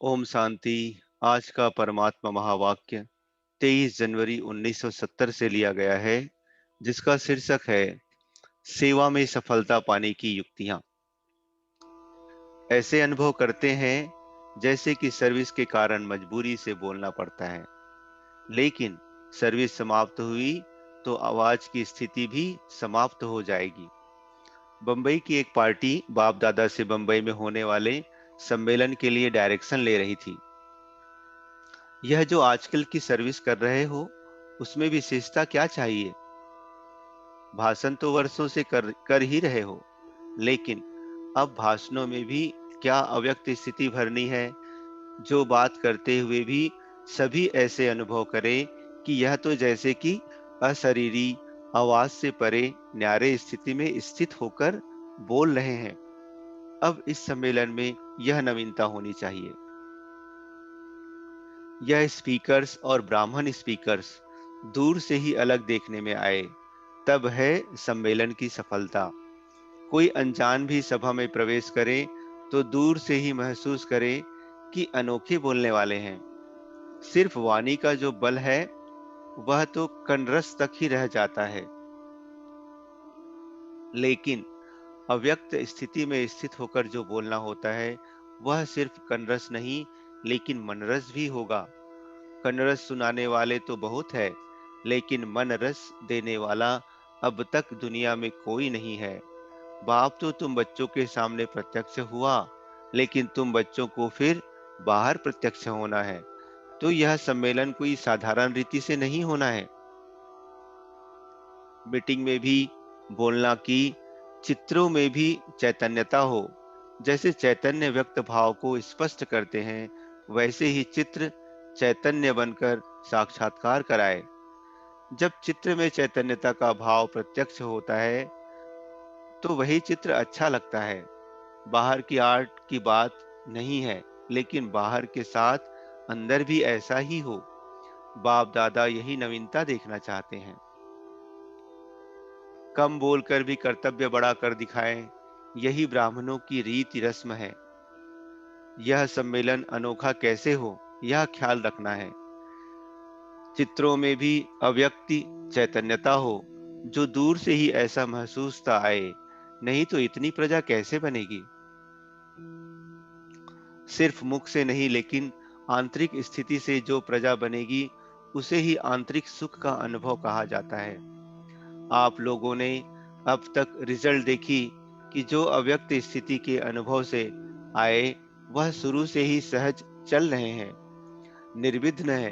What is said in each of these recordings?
ओम शांति। आज का परमात्मा महावाक्य 23 जनवरी 1970 से लिया गया है, जिसका शीर्षक है सेवा में सफलता पाने की युक्तियां। ऐसे अनुभव करते हैं जैसे कि सर्विस के कारण मजबूरी से बोलना पड़ता है, लेकिन सर्विस समाप्त हुई तो आवाज की स्थिति भी समाप्त हो जाएगी। बम्बई की एक पार्टी बाप दादा से बम्बई में होने वाले सम्मेलन के लिए डायरेक्शन ले रही थी। यह जो आजकल की सर्विस कर रहे हो, उसमें विशेषता क्या चाहिए? भाषण तो वर्षों से कर ही रहे हो, लेकिन अब भाषणों में भी क्या अव्यक्त स्थिति भरनी है, जो बात करते हुए भी सभी ऐसे अनुभव करें कि यह तो जैसे कि अशरीरी आवाज से परे न्यारे स्थिति में स्थित होकर बोल रहे हैं। अब इस सम्मेलन में यह नवीनता होनी चाहिए। यह स्पीकर्स और ब्राह्मण स्पीकर्स दूर से ही अलग देखने में आए, तब है सम्मेलन की सफलता। कोई अनजान भी सभा में प्रवेश करे तो दूर से ही महसूस करे कि अनोखे बोलने वाले हैं। सिर्फ वाणी का जो बल है, वह तो कणरस तक ही रह जाता है, लेकिन अव्यक्त स्थिति में स्थित होकर जो बोलना होता है, वह सिर्फ कणरस नहीं, लेकिन मनरस भी होगा। कणरस सुनाने वाले तो बहुत है, लेकिन मन रस देने वाला अब तक दुनिया में कोई नहीं है। बाप तो तुम बच्चों के सामने प्रत्यक्ष हुआ, लेकिन तुम बच्चों को फिर बाहर प्रत्यक्ष होना है। तो यह सम्मेलन कोई साधारण रीति से नहीं होना है। मीटिंग में भी बोलना की चित्रों में भी चैतन्यता हो। जैसे चैतन्य व्यक्त भाव को स्पष्ट करते हैं, वैसे ही चित्र चैतन्य बनकर साक्षात्कार कराए। जब चित्र में चैतन्यता का भाव प्रत्यक्ष होता है, तो वही चित्र अच्छा लगता है। बाहर की आर्ट की बात नहीं है, लेकिन बाहर के साथ अंदर भी ऐसा ही हो। बाप दादा यही नवीनता देखना चाहते हैं। कम बोलकर भी कर्तव्य बड़ा कर दिखाएं, यही ब्राह्मणों की रीति रस्म है। यह सम्मेलन अनोखा कैसे हो, यह ख्याल रखना है। चित्रों में भी अव्यक्ति चैतन्यता हो, जो दूर से ही ऐसा महसूसता आए, नहीं तो इतनी प्रजा कैसे बनेगी? सिर्फ मुख से नहीं, लेकिन आंतरिक स्थिति से जो प्रजा बनेगी, उसे ही आंतरिक सुख का अनुभव कहा जाता है। आप लोगों ने अब तक रिजल्ट देखी कि जो अव्यक्त स्थिति के अनुभव से आए, वह शुरू से ही सहज चल रहे हैं, निर्विघ्न है।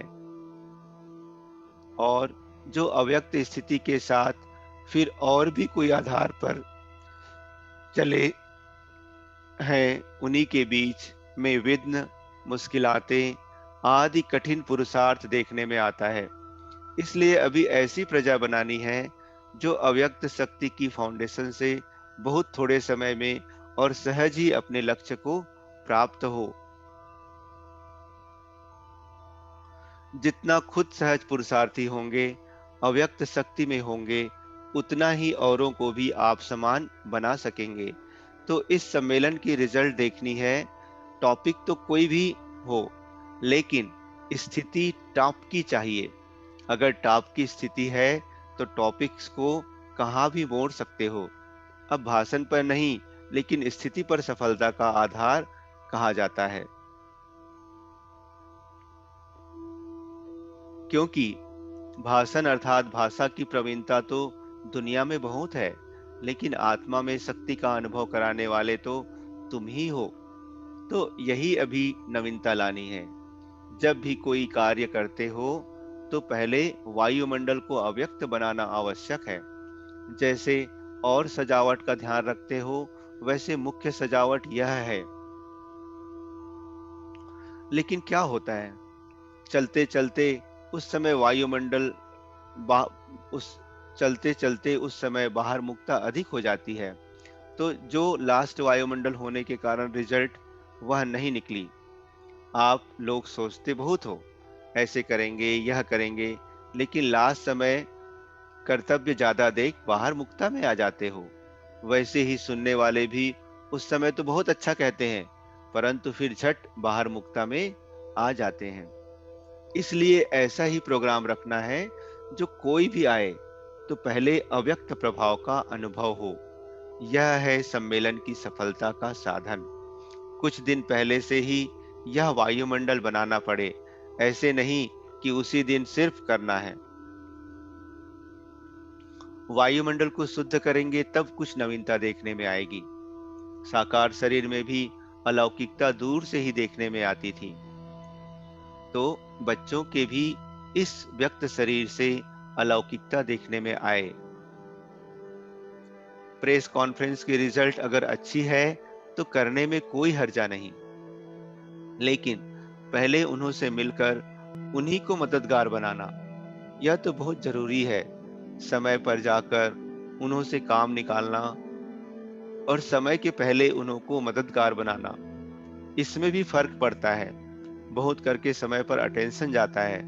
और जो अव्यक्त स्थिति के साथ फिर और भी कोई आधार पर चले हैं, उन्हीं के बीच में विघ्न, मुश्किलातें आदि कठिन पुरुषार्थ देखने में आता है। इसलिए अभी ऐसी प्रजा बनानी है, जो अव्यक्त शक्ति की फाउंडेशन से बहुत थोड़े समय में और सहज ही अपने लक्ष्य को प्राप्त हो। जितना खुद सहज पुरुषार्थी होंगे, अव्यक्त शक्ति में होंगे, उतना ही औरों को भी आप समान बना सकेंगे। तो इस सम्मेलन की रिजल्ट देखनी है। टॉपिक तो कोई भी हो, लेकिन स्थिति टॉप की चाहिए। अगर टॉप की स्थिति है, तो टॉपिक्स को कहाँ भी मोड़ सकते हो। अब भाषण पर नहीं, लेकिन स्थिति पर सफलता का आधार कहा जाता है। क्योंकि भाषण अर्थात भाषा की प्रवीणता तो दुनिया में बहुत है, लेकिन आत्मा में शक्ति का अनुभव कराने वाले तो तुम ही हो। तो यही अभी नवीनता लानी है। जब भी कोई कार्य करते हो, तो पहले वायुमंडल को अव्यक्त बनाना आवश्यक है। जैसे और सजावट का ध्यान रखते हो, वैसे मुख्य सजावट यह है। लेकिन क्या होता है, चलते चलते उस समय वायुमंडल बा उस चलते चलते उस समय बाहर मुक्ता अधिक हो जाती है, तो जो लास्ट वायुमंडल होने के कारण रिजल्ट वह नहीं निकली। आप लोग सोचते बहुत हो, ऐसे करेंगे यह करेंगे, लेकिन लास्ट समय कर्तव्य ज्यादा देख बाहर मुक्ता में आ जाते हो। वैसे ही सुनने वाले भी उस समय तो बहुत अच्छा कहते हैं, परंतु फिर झट बाहर मुक्ता में आ जाते हैं। इसलिए ऐसा ही प्रोग्राम रखना है जो कोई भी आए तो पहले अव्यक्त प्रभाव का अनुभव हो। यह है सम्मेलन की सफलता का साधन। कुछ दिन पहले से ही यह वायुमंडल बनाना पड़े, ऐसे नहीं कि उसी दिन सिर्फ करना है। वायुमंडल को शुद्ध करेंगे तब कुछ नवीनता देखने में आएगी। साकार शरीर में भी अलौकिकता दूर से ही देखने में आती थी, तो बच्चों के भी इस व्यक्त शरीर से अलौकिकता देखने में आए। प्रेस कॉन्फ्रेंस की रिजल्ट अगर अच्छी है तो करने में कोई हर्जा नहीं, लेकिन पहले उन्हों से मिलकर उन्हीं को मददगार बनाना, यह तो बहुत जरूरी है। समय पर जाकर उन्हों से काम निकालना और समय के पहले उन्हों को मददगार बनाना, इसमें भी फर्क पड़ता है। बहुत करके समय पर अटेंशन जाता है।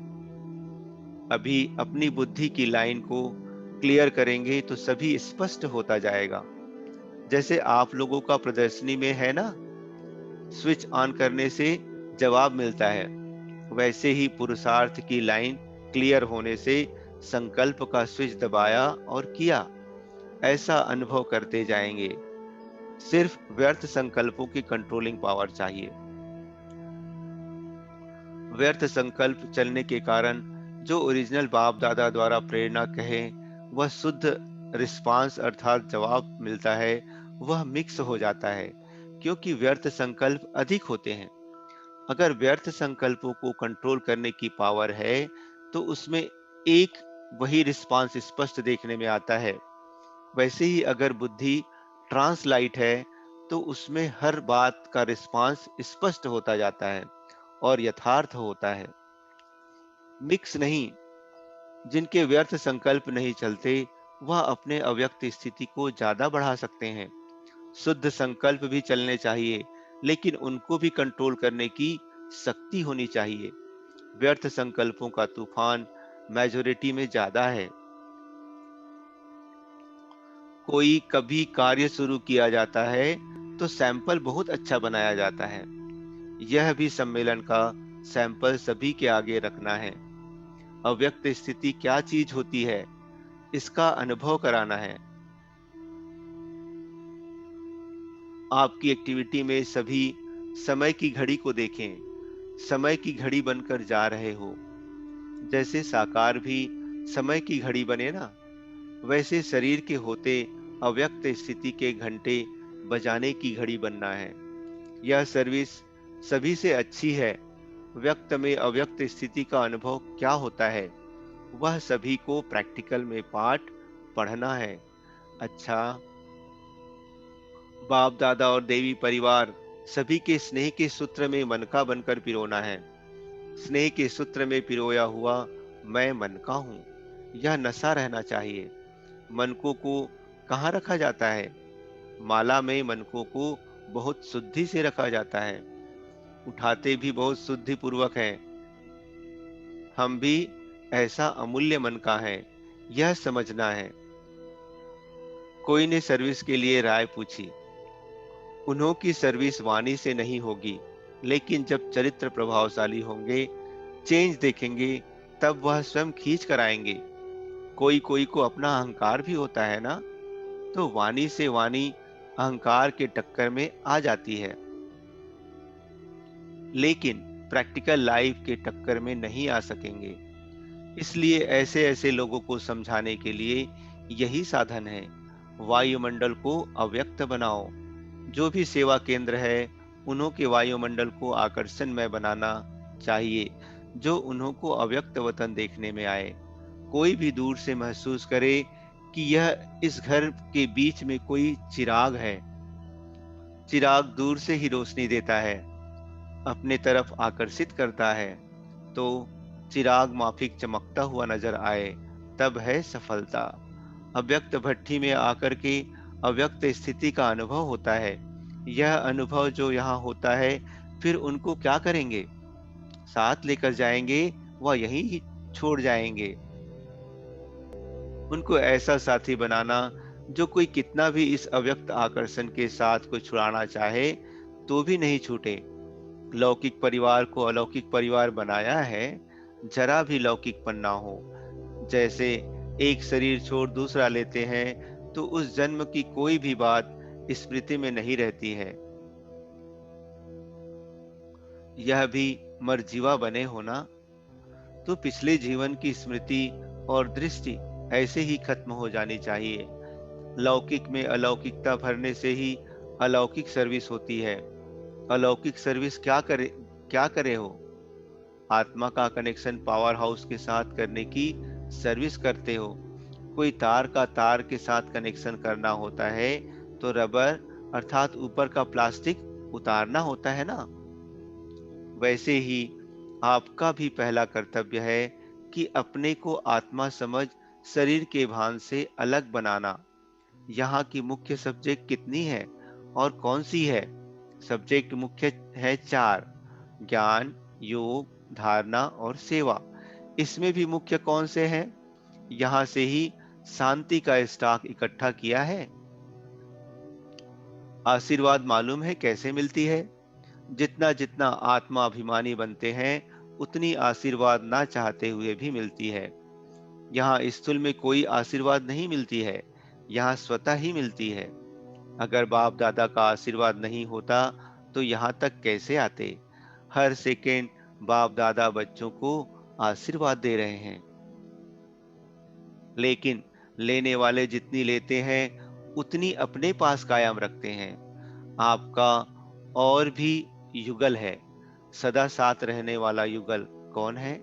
अभी अपनी बुद्धि की लाइन को क्लियर करेंगे तो सभी स्पष्ट होता जाएगा। जैसे आप लोगों का प्रदर्शनी में है ना, स्विच ऑन करने से जवाब मिलता है, वैसे ही पुरुषार्थ की लाइन क्लियर होने से संकल्प का स्विच दबाया और किया, ऐसा अनुभव करते जाएंगे। सिर्फ व्यर्थ संकल्पों की कंट्रोलिंग पावर चाहिए। व्यर्थ संकल्प चलने के कारण जो ओरिजिनल बाप दादा द्वारा प्रेरणा कहे वह शुद्ध रिस्पांस अर्थात जवाब मिलता है, वह मिक्स हो जाता है, क्योंकि व्यर्थ संकल्प अधिक होते हैं। अगर व्यर्थ संकल्पों को कंट्रोल करने की पावर है तो उसमें एक वही रिस्पांस स्पष्ट देखने में आता है। वैसे ही अगर बुद्धि ट्रांसलाइट है तो उसमें हर बात का रिस्पांस स्पष्ट होता जाता है और यथार्थ होता है, मिक्स नहीं। जिनके व्यर्थ संकल्प नहीं चलते वह अपने अव्यक्त स्थिति को ज्यादा बढ़ा सकते हैं। शुद्ध संकल्प भी चलने चाहिए, लेकिन उनको भी कंट्रोल करने की शक्ति होनी चाहिए। व्यर्थ संकल्पों का तूफान मेजोरिटी में ज्यादा है। कोई कभी कार्य शुरू किया जाता है तो सैंपल बहुत अच्छा बनाया जाता है। यह भी सम्मेलन का सैंपल सभी के आगे रखना है। अव्यक्त स्थिति क्या चीज होती है, इसका अनुभव कराना है। आपकी एक्टिविटी में सभी समय की घड़ी को देखें, समय की घड़ी बनकर जा रहे हो। जैसे साकार भी समय की घड़ी बने ना, वैसे शरीर के होते अव्यक्त स्थिति के घंटे बजाने की घड़ी बनना है। यह सर्विस सभी से अच्छी है। व्यक्त में अव्यक्त स्थिति का अनुभव क्या होता है, वह सभी को प्रैक्टिकल में पाठ पढ़ना है। अच्छा, बाप दादा और देवी परिवार सभी के स्नेह के सूत्र में मनका बनकर पिरोना है। स्नेह के सूत्र में पिरोया हुआ मैं मन का हूँ, यह नशा रहना चाहिए। मनकों को कहाँ रखा जाता है? माला में मनकों को बहुत शुद्धि से रखा जाता है, उठाते भी बहुत शुद्धि पूर्वक है। हम भी ऐसा अमूल्य मन का है, यह समझना है। कोई ने सर्विस के लिए राय पूछी। उन्हों की सर्विस वाणी से नहीं होगी, लेकिन जब चरित्र प्रभावशाली होंगे, चेंज देखेंगे, तब वह स्वयं खींच कर आएंगे। कोई कोई को अपना अहंकार भी होता है ना, तो वाणी से वाणी अहंकार के टक्कर में आ जाती है, लेकिन प्रैक्टिकल लाइफ के टक्कर में नहीं आ सकेंगे। इसलिए ऐसे ऐसे लोगों को समझाने के लिए यही साधन है। वायुमंडल को अव्यक्त बनाओ। जो भी सेवा केंद्र है उन्हों के वायुमंडल को आकर्षणमय बनाना चाहिए, जो उन्हों को अव्यक्त वतन देखने में आए। कोई भी दूर से महसूस करे कि यह इस घर के बीच में कोई चिराग है। चिराग दूर से ही रोशनी देता है, अपने तरफ आकर्षित करता है। तो चिराग माफिक चमकता हुआ नजर आए, तब है सफलता। अव्यक्त भट्ठी में आकर के अव्यक्त स्थिति का अनुभव होता है। यह अनुभव जो यहाँ होता है, फिर उनको क्या करेंगे? साथ लेकर जाएंगे व यहीं ही छोड़ जाएंगे? उनको ऐसा साथी बनाना जो कोई कितना भी इस अव्यक्त आकर्षण के साथ को छुड़ाना चाहे तो भी नहीं छूटे। लौकिक परिवार को अलौकिक परिवार बनाया है, जरा भी लौकिकपन ना हो। जैसे एक शरीर छोड़ दूसरा लेते हैं तो उस जन्म की कोई भी बात स्मृति में नहीं रहती है। यह भी मरजीवा बने होना, तो पिछले जीवन की स्मृति और दृष्टि ऐसे ही खत्म हो जानी चाहिए। लौकिक में अलौकिकता भरने से ही अलौकिक सर्विस होती है। अलौकिक सर्विस क्या करे हो? आत्मा का कनेक्शन पावर हाउस के साथ करने की सर्विस करते हो। कोई तार का तार के साथ कनेक्शन करना होता है तो रबर अर्थात ऊपर का प्लास्टिक उतारना होता है ना। वैसे ही आपका भी पहला कर्तव्य है कि अपने को आत्मा समझ शरीर के भान से अलग बनाना। यहाँ की मुख्य सब्जेक्ट कितनी है और कौन सी है? सब्जेक्ट मुख्य है 4: ज्ञान, योग, धारणा और सेवा। इसमें भी मुख्य कौन से हैं? यहाँ से ही शांति का स्टॉक इकट्ठा किया है। आशीर्वाद मालूम है कैसे मिलती है? जितना जितना आत्मा अभिमानी बनते हैं उतनी आशीर्वाद ना चाहते हुए भी मिलती है। यहाँ स्थूल में कोई आशीर्वाद नहीं मिलती है, यहाँ स्वतः ही मिलती है। अगर बाप दादा का आशीर्वाद नहीं होता तो यहाँ तक कैसे आते? हर सेकेंड बाप दादा बच्चों को आशीर्वाद दे रहे हैं, लेकिन लेने वाले जितनी लेते हैं उतनी अपने पास कायम रखते हैं। आपका और भी युगल है, सदा साथ रहने वाला युगल कौन है?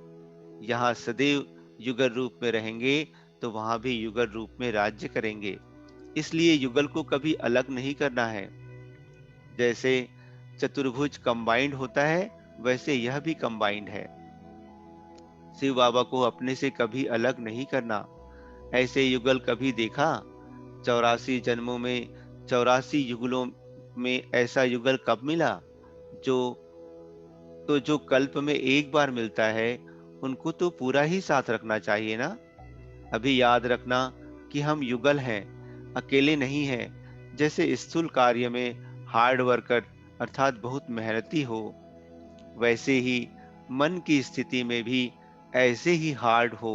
यहाँ सदैव युगल रूप में रहेंगे तो वहां भी युगल रूप में राज्य करेंगे। इसलिए युगल को कभी अलग नहीं करना है। जैसे चतुर्भुज कंबाइंड होता है वैसे यह भी कंबाइंड है। शिव बाबा को अपने से कभी अलग नहीं करना। ऐसे युगल कभी देखा? 84 जन्मों में 84 युगलों में ऐसा युगल कब मिला? जो जो कल्प में एक बार मिलता है उनको तो पूरा ही साथ रखना चाहिए ना। अभी याद रखना कि हम युगल हैं, अकेले नहीं हैं। जैसे स्थूल कार्य में हार्ड वर्कर अर्थात बहुत मेहनती हो, वैसे ही मन की स्थिति में भी ऐसे ही हार्ड हो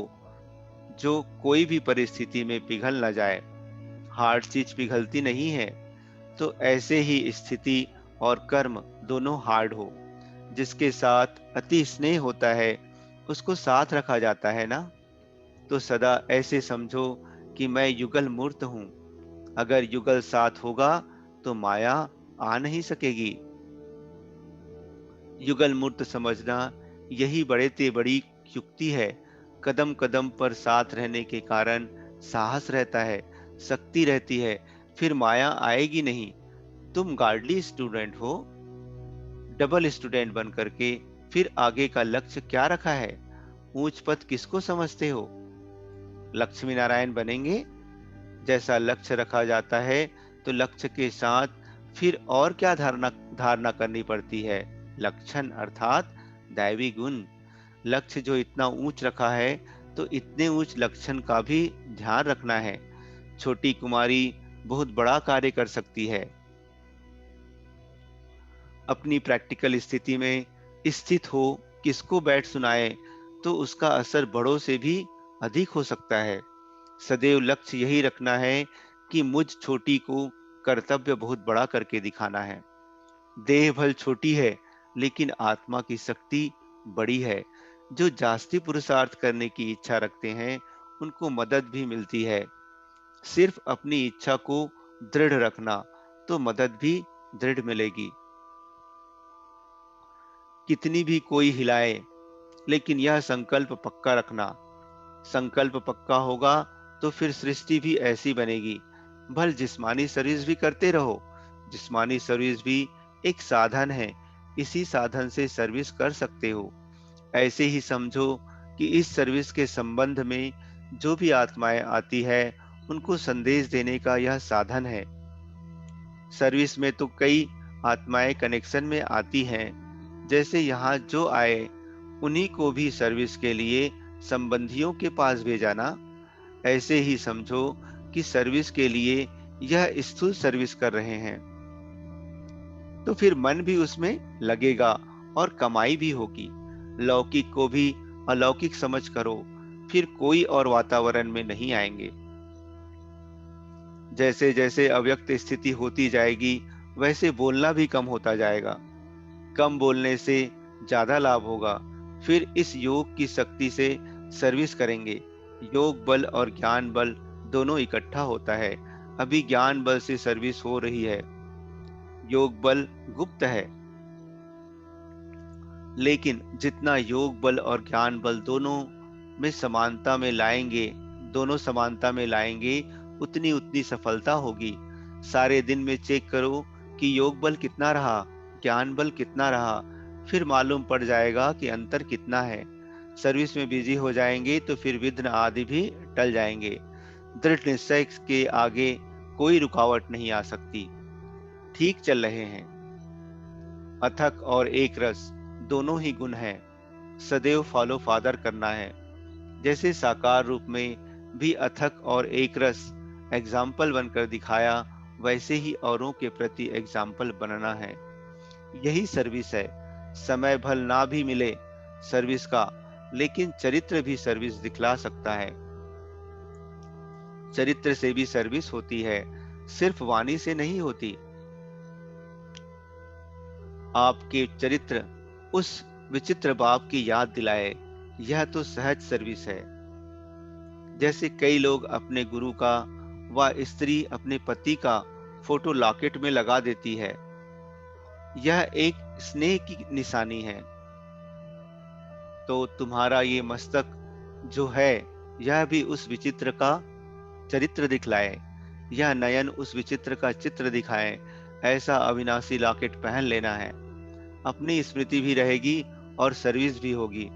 जो कोई भी परिस्थिति में पिघल न जाए। हार्ड चीज पिघलती नहीं है, तो ऐसे ही स्थिति और कर्म दोनों हार्ड हो। जिसके साथ अति स्नेह होता है उसको साथ रखा जाता है ना। तो सदा ऐसे समझो कि मैं युगल मूर्त हूं। अगर युगल साथ होगा तो माया आ नहीं सकेगी। युगल मूर्त समझना यही बड़े ते बड़ी युक्ति है। कदम कदम पर साथ रहने के कारण साहस रहता है, शक्ति रहती है, फिर माया आएगी नहीं। तुम गार्डली स्टूडेंट हो, डबल स्टूडेंट बन करके फिर आगे का लक्ष्य क्या रखा है? ऊंच पद किसको समझते हो? लक्ष्मी नारायण बनेंगे? जैसा लक्ष्य रखा जाता है तो लक्ष्य के साथ फिर और क्या धारणा धारणा करनी पड़ती है? लक्षण अर्थात दैवी गुण। लक्ष्य जो इतना ऊंच रखा है तो इतने ऊंच लक्षण का भी ध्यान रखना है। छोटी कुमारी बहुत बड़ा कार्य कर सकती है। अपनी प्रैक्टिकल स्थिति में स्थित हो किसको बैठ सुनाए तो उसका असर बड़ों से भी अधिक हो सकता है। सदैव लक्ष्य यही रखना है कि मुझ छोटी को कर्तव्य बहुत बड़ा करके दिखाना है। देह भल छोटी है लेकिन आत्मा की शक्ति बड़ी है। जो जास्ती पुरुषार्थ करने की इच्छा रखते हैं उनको मदद भी मिलती है। सिर्फ अपनी इच्छा को दृढ़ रखना तो मदद भी दृढ़ मिलेगी। कितनी भी कोई हिलाए लेकिन यह संकल्प पक्का रखना। संकल्प पक्का होगा तो फिर सृष्टि भी ऐसी बनेगी। भल जिस्मानी सर्विस भी करते रहो। जिस्मानी सर्विस भी एक साधन है, इसी साधन से सर्विस कर सकते हो। ऐसे ही समझो कि इस सर्विस के संबंध में जो भी आत्माएं आती है उनको संदेश देने का यह साधन है। सर्विस में तो कई आत्माएं कनेक्शन में आती हैं। जैसे यहाँ जो आए उन्हीं को भी सर्विस के लिए संबंधियों के पास भेजा ना। ऐसे ही समझो कि सर्विस के लिए यह स्थूल सर्विस कर रहे हैं। तो फिर मन भी उसमें लगेगा और कमाई भी होगी। लौकिक को भी अलौकिक समझ करो, फिर कोई और वातावरण में नहीं आएंगे। जैसे जैसे अव्यक्त स्थिति होती जाएगी, वैसे बोलना भी कम होता जाएगा। कम बोलने से ज्यादा लाभ होगा। फिर इस योग की शक्ति से सर्विस करेंगे। योग बल और ज्ञान बल दोनों इकट्ठा होता है। अभी ज्ञान बल से सर्विस हो रही है, योग बल गुप्त है। लेकिन जितना योग बल और ज्ञान बल दोनों समानता में लाएंगे, उतनी उतनी सफलता होगी। सारे दिन में चेक करो कि योग बल कितना रहा, ज्ञान बल कितना रहा, फिर मालूम पड़ जाएगा कि अंतर कितना है। सर्विस में बिजी हो जाएंगे तो फिर विघ्न आदि भी टल जाएंगे। दृढ़ निश्चय के आगे कोई रुकावट नहीं आ सकती। ठीक चल रहे हैं। अथक और एक रस दोनों ही गुण हैं। सदैव फॉलो फादर करना है। जैसे साकार रूप में भी अथक और एक रस एग्जाम्पल बनकर दिखाया, वैसे ही औरों के प्रति एग्जाम्पल बनना है। यही सर्विस है। समय भल ना भी मिले सर्विस का, लेकिन चरित्र भी सर्विस दिखला सकता है। चरित्र से भी सर्विस होती है, सिर्फ वाणी से नहीं होती। आपके चरित्र उस विचित्र बाप की याद दिलाए, यह तो सहज सर्विस है। जैसे कई लोग अपने गुरु का व स्त्री अपने पति का फोटो लॉकेट में लगा देती है, यह एक स्नेह की निशानी है। तो तुम्हारा ये मस्तक जो है, यह भी उस विचित्र का चरित्र दिखलाए, यह नयन उस विचित्र का चित्र दिखाए। ऐसा अविनाशी लॉकेट पहन लेना है। अपनी स्मृति भी रहेगी और सर्विस भी होगी।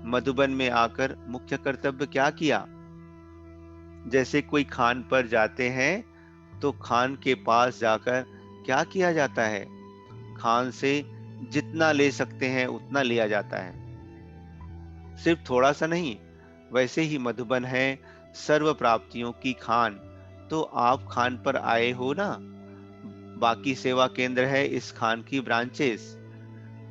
मधुबन में आकर मुख्य कर्तव्य क्या किया? जैसे कोई खान पर जाते हैं तो खान के पास जाकर क्या किया जाता है? खान से जितना ले सकते हैं उतना लिया जाता है, सिर्फ थोड़ा सा नहीं। वैसे ही मधुबन है सर्व प्राप्तियों की खान। तो आप खान पर आए हो ना, बाकी सेवा केंद्र है इस खान की ब्रांचेस।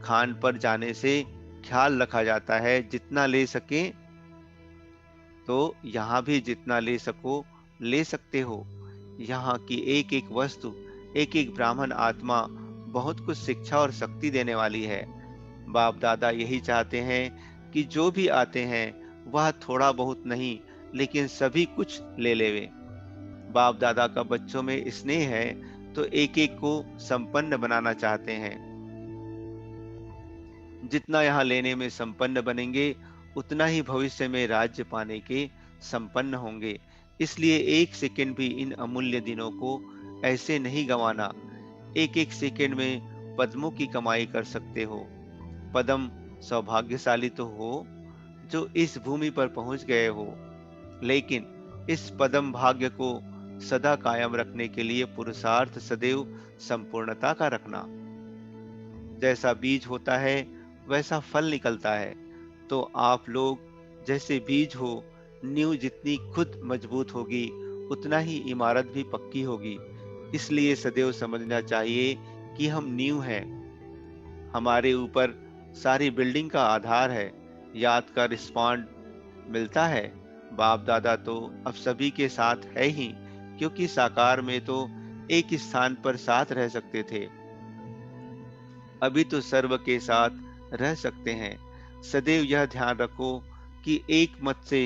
खान पर जाने से ख्याल रखा जाता है जितना ले सके, तो यहाँ भी जितना ले सको ले सकते हो। यहाँ की एक एक वस्तु, एक एक ब्राह्मण आत्मा बहुत कुछ शिक्षा और शक्ति देने वाली है। बाप दादा यही चाहते हैं कि जो भी आते हैं वह थोड़ा बहुत नहीं, लेकिन सभी कुछ ले लेवे। बाप दादा का बच्चों में स्नेह है, तो एक एक को संपन्न बनाना चाहते हैं। जितना यहाँ लेने में संपन्न बनेंगे, उतना ही भविष्य में राज्य पाने के संपन्न होंगे। इसलिए एक सेकंड भी इन अमूल्य दिनों को ऐसे नहीं गंवाना। एक एक सेकंड में पद्मों की कमाई कर सकते हो। पद्म सौभाग्यशाली तो हो जो इस भूमि पर पहुंच गए हो, लेकिन इस पद्म भाग्य को सदा कायम रखने के लिए पुरुषार्थ सदैव संपूर्णता का रखना। जैसा बीज होता है वैसा फल निकलता है। तो आप लोग जैसे बीज हो, नींव जितनी खुद मजबूत होगी उतना ही इमारत भी पक्की होगी। इसलिए सदैव समझना चाहिए कि हम नींव हैं। हमारे ऊपर सारी बिल्डिंग का आधार है। याद का रिस्पॉन्ड मिलता है। बाप दादा तो अब सभी के साथ है ही, क्योंकि साकार में तो एक स्थान पर साथ रह सकते थे, अभी तो सर्व के साथ रह सकते हैं। सदैव यह ध्यान रखो कि एक मत से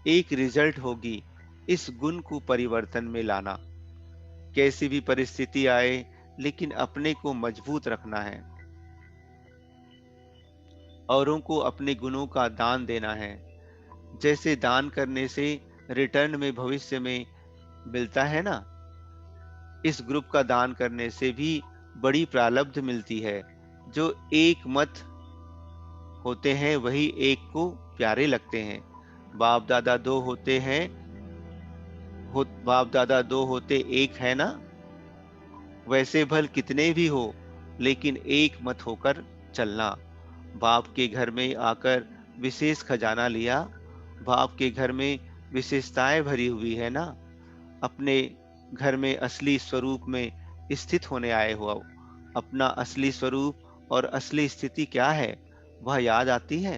एक रिजल्ट होगी। इस गुण को परिवर्तन में लाना। कैसी भी परिस्थिति आए, लेकिन अपने को मजबूत रखना है। औरों को अपने गुणों का दान देना है। जैसे दान करने से रिटर्न में भविष्य में मिलता है ना, इस ग्रुप का दान करने से भी बड़ी प्रारब्ध मिलती है। जो एक मत होते हैं वही एक को प्यारे लगते हैं। बाप दादा दो होते हैं, बाप दादा दो होते एक है ना। वैसे भल कितने भी हो, लेकिन एक मत होकर चलना। बाप के घर में आकर विशेष खजाना लिया। बाप के घर में विशेषताएं भरी हुई है ना। अपने घर में असली स्वरूप में स्थित होने आए हो। अपना असली स्वरूप और असली स्थिति क्या है, वह याद आती है।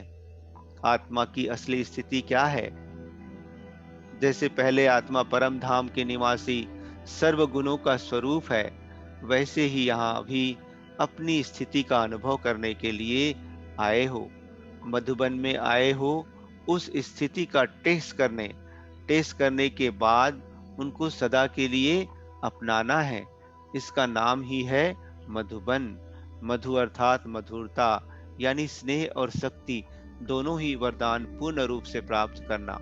आत्मा की असली स्थिति क्या है? जैसे पहले आत्मा परम धाम के निवासी सर्व गुणों का स्वरूप है, वैसे ही यहाँ भी अपनी स्थिति का अनुभव करने के लिए आए हो। मधुबन में आए हो उस स्थिति का टेस्ट करने के बाद उनको सदा के लिए अपनाना है। इसका नाम ही है मधुबन। मधु अर्थात मधुरता, यानी स्नेह और शक्ति दोनों ही वरदान पूर्ण रूप से प्राप्त करना।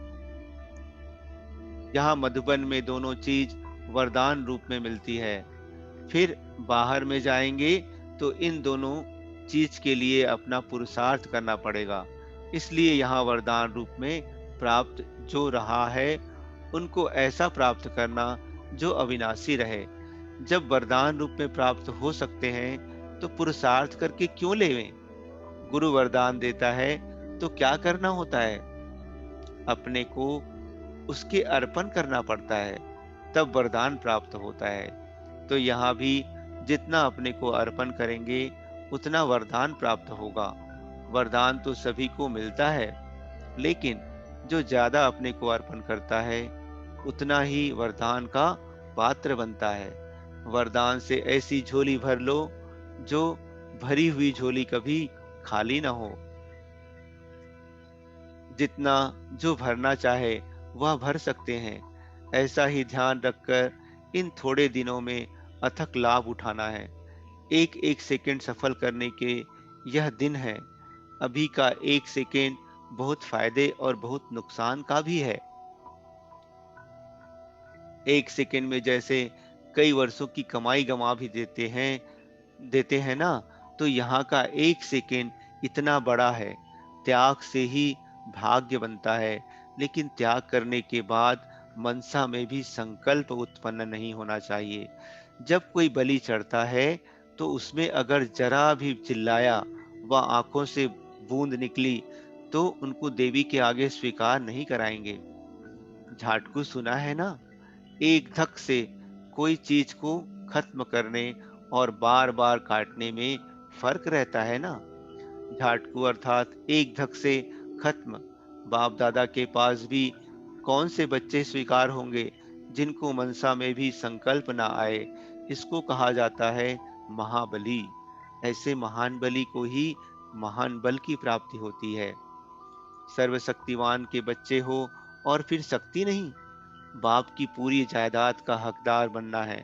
यहाँ मधुबन में दोनों चीज वरदान रूप में मिलती है। फिर बाहर में जाएंगे तो इन दोनों चीज के लिए अपना पुरुषार्थ करना पड़ेगा। इसलिए यहाँ वरदान रूप में प्राप्त जो रहा है, उनको ऐसा प्राप्त करना जो अविनाशी रहे। जब वरदान रूप में प्राप्त हो सकते हैं तो पुरुषार्थ करके क्यों लेवें? गुरु वरदान देता है तो क्या करना होता है? अपने को उसके अर्पण करना पड़ता है, तब वरदान प्राप्त होता है। तो यहाँ भी जितना अपने को अर्पण करेंगे उतना वरदान प्राप्त होगा। वरदान तो सभी को मिलता है, लेकिन जो ज्यादा अपने को अर्पण करता है उतना ही वरदान का पात्र बनता है। वरदान से ऐसी झोली भर लो जो भरी हुई झोली कभी खाली ना हो। जितना जो भरना चाहे वह भर सकते हैं। ऐसा ही ध्यान रखकर इन थोड़े दिनों में अथक लाभ उठाना है। एक एक सेकंड सफल करने के यह दिन है। अभी का एक सेकंड बहुत फायदे और बहुत नुकसान का भी है। एक सेकंड में जैसे कई वर्षों की कमाई गंवा भी देते हैं ना, तो यहाँ का एक सेकंड इतना बड़ा है। त्याग से ही भाग्य बनता है, लेकिन त्याग करने के बाद मनसा में भी संकल्प उत्पन्न नहीं होना चाहिए। जब कोई बलि चढ़ता है तो उसमें अगर जरा भी चिल्लाया व आंखों से बूंद निकली तो उनको देवी के आगे स्वीकार नहीं कराएंगे। झाटकू सुना है ना? एक धक से कोई चीज को खत्म करने और बार बार काटने में फर्क रहता है ना। झाटकू अर्थात एक धक से खत्म। बाप दादा के पास भी कौन से बच्चे स्वीकार होंगे जिनको मनसा में भी संकल्प ना आए। इसको कहा जाता है महाबली। ऐसे महान बलि को ही महान बल की प्राप्ति होती है। सर्वशक्तिमान के बच्चे हो और फिर शक्ति नहीं, बाप की पूरी जायदाद का हकदार बनना है।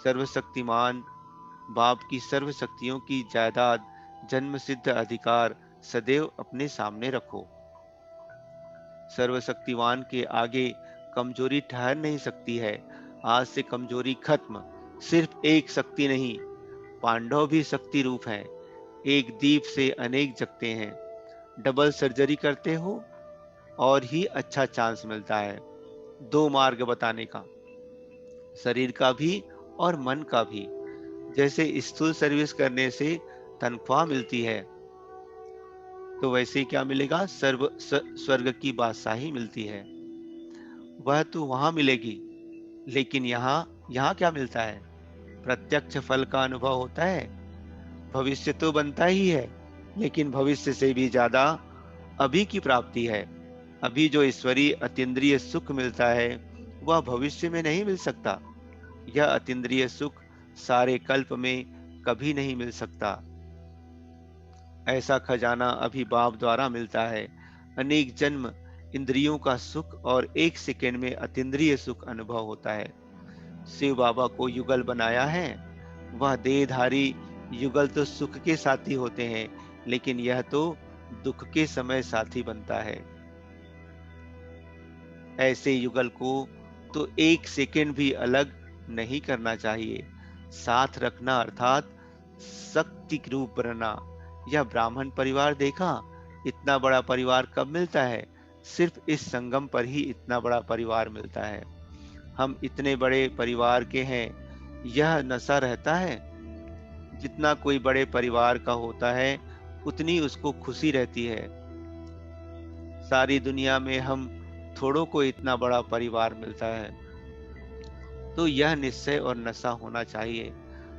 सर्वशक्तिमान बाप की सर्व शक्तियों की जायदाद, जन्म सिद्ध अधिकार सदैव अपने सामने रखो। सर्वशक्तिमान के आगे कमजोरी ठहर नहीं सकती है। आज से कमजोरी खत्म। सिर्फ एक शक्ति नहीं, पांडव भी शक्ति रूप हैं। एक दीप से अनेक जगते हैं। डबल सर्जरी करते हो और ही अच्छा चांस मिलता है दो मार्ग बताने का, शरीर का भी और मन का भी। जैसे स्थूल सर्विस करने से तनख्वाह मिलती है, तो वैसे ही क्या मिलेगा? स्वर्ग की बादशाही मिलती है। वह तो वहां मिलेगी, लेकिन यहाँ क्या मिलता है? प्रत्यक्ष फल का अनुभव होता है। भविष्य तो बनता ही है, लेकिन भविष्य से भी ज्यादा अभी की प्राप्ति है। अभी जो ईश्वरीय अतीन्द्रिय सुख मिलता है वह भविष्य में नहीं मिल सकता। यह अतीन्द्रिय सुख सारे कल्प में कभी नहीं मिल सकता। ऐसा खजाना अभी बाप द्वारा मिलता है। अनेक जन्म इंद्रियों का सुख और एक सेकंड में अतीन्द्रिय सुख अनुभव होता है। शिव बाबा को युगल बनाया है। वह देहधारी युगल तो सुख के साथी होते हैं, लेकिन यह तो दुख के समय साथी बनता है। ऐसे युगल को तो एक सेकंड भी अलग नहीं करना चाहिए। साथ रखना अर्थात शक्ति रूप बनना। यह ब्राह्मण परिवार देखा, इतना बड़ा परिवार कब मिलता है? सिर्फ इस संगम पर ही इतना बड़ा परिवार मिलता है। हम इतने बड़े परिवार के हैं, यह नशा रहता है। जितना कोई बड़े परिवार का होता है उतनी उसको खुशी रहती है। सारी दुनिया में हम थोड़ों को इतना बड़ा परिवार मिलता है, तो यह निश्चय और नशा होना चाहिए।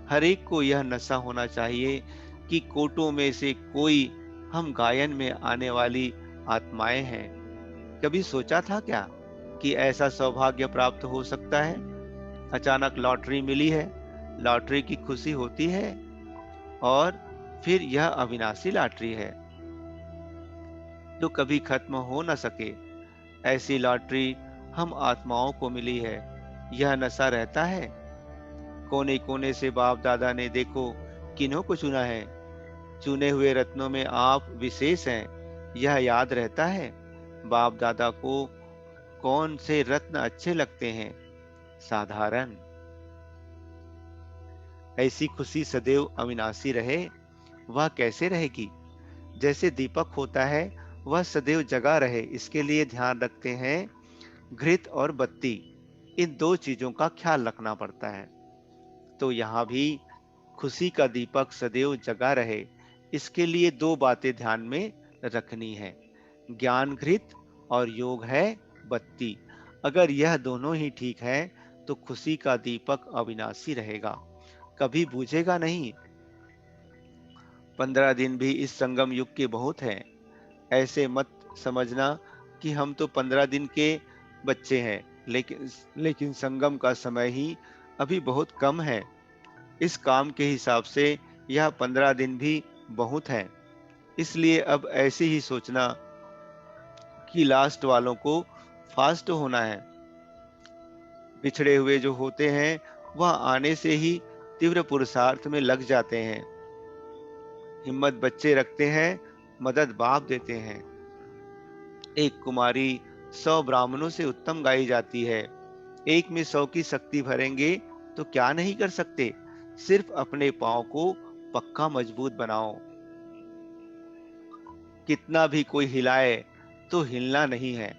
हर एक को यह नशा होना चाहिए कि कोटों में से कोई हम गायन में आने वाली आत्माएं हैं। कभी सोचा था क्या कि ऐसा सौभाग्य प्राप्त हो सकता है? अचानक लॉटरी मिली है, लॉटरी की खुशी होती है, और फिर यह अविनाशी लॉटरी है जो कभी खत्म हो न सके। ऐसी लॉटरी हम आत्माओं को मिली है। यह नशा रहता है। कोने कोने से बाप दादा ने देखो किन्हों को चुना है। चुने हुए रत्नों में आप विशेष हैं, यह याद रहता है। बाप दादा को कौन से रत्न अच्छे लगते हैं? साधारण। ऐसी खुशी सदैव अविनाशी रहे, वह कैसे रहेगी? जैसे दीपक होता है, वह सदैव जगा रहे, इसके लिए ध्यान रखते हैं घृत और बत्ती, इन दो चीजों का ख्याल रखना पड़ता है। तो यहाँ भी खुशी का दीपक सदैव जगा रहे, इसके लिए दो बातें ध्यान में रखनी है। ज्ञान घृत और योग है बत्ती। अगर यह दोनों ही ठीक है तो खुशी का दीपक अविनाशी रहेगा, कभी बुझेगा नहीं। 15 दिन भी इस संगम युग के बहुत हैं। ऐसे मत समझना कि हम तो 15 दिन के बच्चे हैं, लेकिन संगम का समय ही अभी बहुत कम है। इस काम के हिसाब से यह 15 दिन भी बहुत है। इसलिए अब ऐसे ही सोचना कि लास्ट वालों को फास्ट होना है। बिछड़े हुए जो होते हैं वह आने से ही तीव्र पुरुषार्थ में लग जाते हैं। हिम्मत बच्चे रखते हैं, मदद बाप देते हैं। एक कुमारी 100 ब्राह्मणों से उत्तम गाई जाती है। एक में 100 की शक्ति भरेंगे तो क्या नहीं कर सकते। सिर्फ अपने पांव को पक्का मजबूत बनाओ। कितना भी कोई हिलाए तो हिलना नहीं है।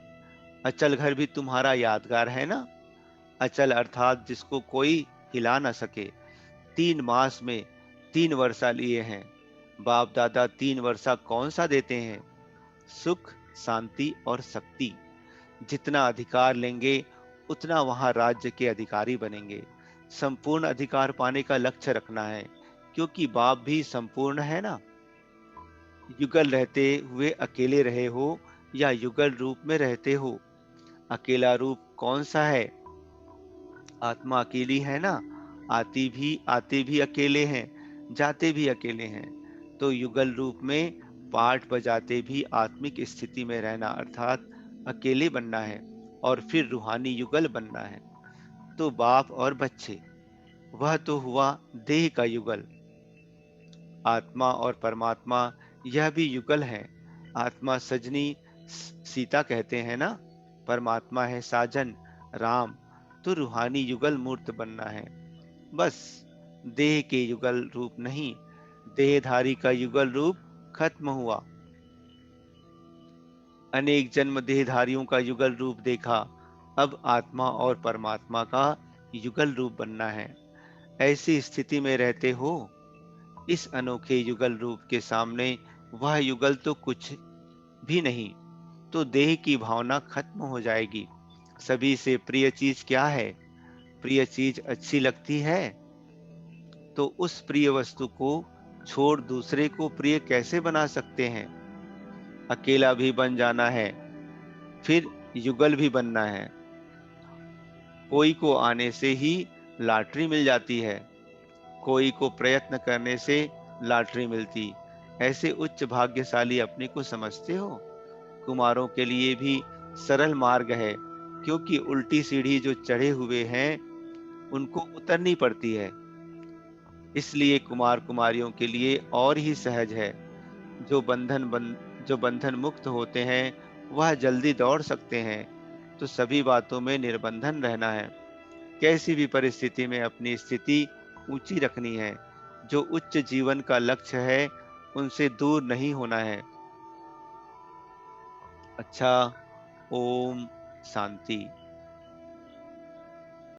अचल घर भी तुम्हारा यादगार है ना। अचल अर्थात जिसको कोई हिला ना सके। 3 मास में 3 वर्षा लिए हैं। बाप दादा 3 वर्षा कौन सा देते हैं? सुख, शांति और शक्ति। जितना अधिकार लेंगे उतना वहां राज्य के अधिकारी बनेंगे। संपूर्ण अधिकार पाने का लक्ष्य रखना है, क्योंकि बाप भी संपूर्ण है ना। युगल रहते हुए अकेले रहे हो या युगल रूप में रहते हो? अकेला रूप कौन सा है? आत्मा अकेली है ना। आते भी अकेले हैं, जाते भी अकेले हैं। तो युगल रूप में पाठ बजाते भी आत्मिक स्थिति में रहना अर्थात अकेले बनना है, और फिर रूहानी युगल बनना है। तो बाप और बच्चे, वह तो हुआ देह का युगल। आत्मा और परमात्मा, यह भी युगल है। आत्मा सजनी सीता कहते हैं ना, परमात्मा है साजन राम। तो रूहानी युगल मूर्त बनना है। बस, देह के युगल रूप नहीं, देहधारी का युगल रूप खत्म हुआ। अनेक जन्म देहधारियों का युगल रूप देखा, अब आत्मा और परमात्मा का युगल रूप बनना है। ऐसी स्थिति में रहते हो। इस अनोखे युगल रूप के सामने वह युगल तो कुछ भी नहीं। तो देह की भावना खत्म हो जाएगी। सभी से प्रिय चीज क्या है? प्रिय चीज अच्छी लगती है तो उस प्रिय वस्तु को छोड़ दूसरे को प्रिय कैसे बना सकते हैं? अकेला भी बन जाना है, फिर युगल भी बनना है। कोई को आने से ही लॉटरी मिल जाती है, कोई को प्रयत्न करने से लॉटरी मिलती। ऐसे उच्च भाग्यशाली अपने को समझते हो? कुमारों के लिए भी सरल मार्ग है, क्योंकि उल्टी सीढ़ी जो चढ़े हुए हैं उनको उतरनी पड़ती है। इसलिए कुमार कुमारियों के लिए और ही सहज है। जो बंधन मुक्त होते हैं वह जल्दी दौड़ सकते हैं। तो सभी बातों में निर्बंधन रहना है। कैसी भी परिस्थिति में अपनी स्थिति ऊंची रखनी है। जो उच्च जीवन का लक्ष्य है उनसे दूर नहीं होना है। अच्छा, ओम शांति।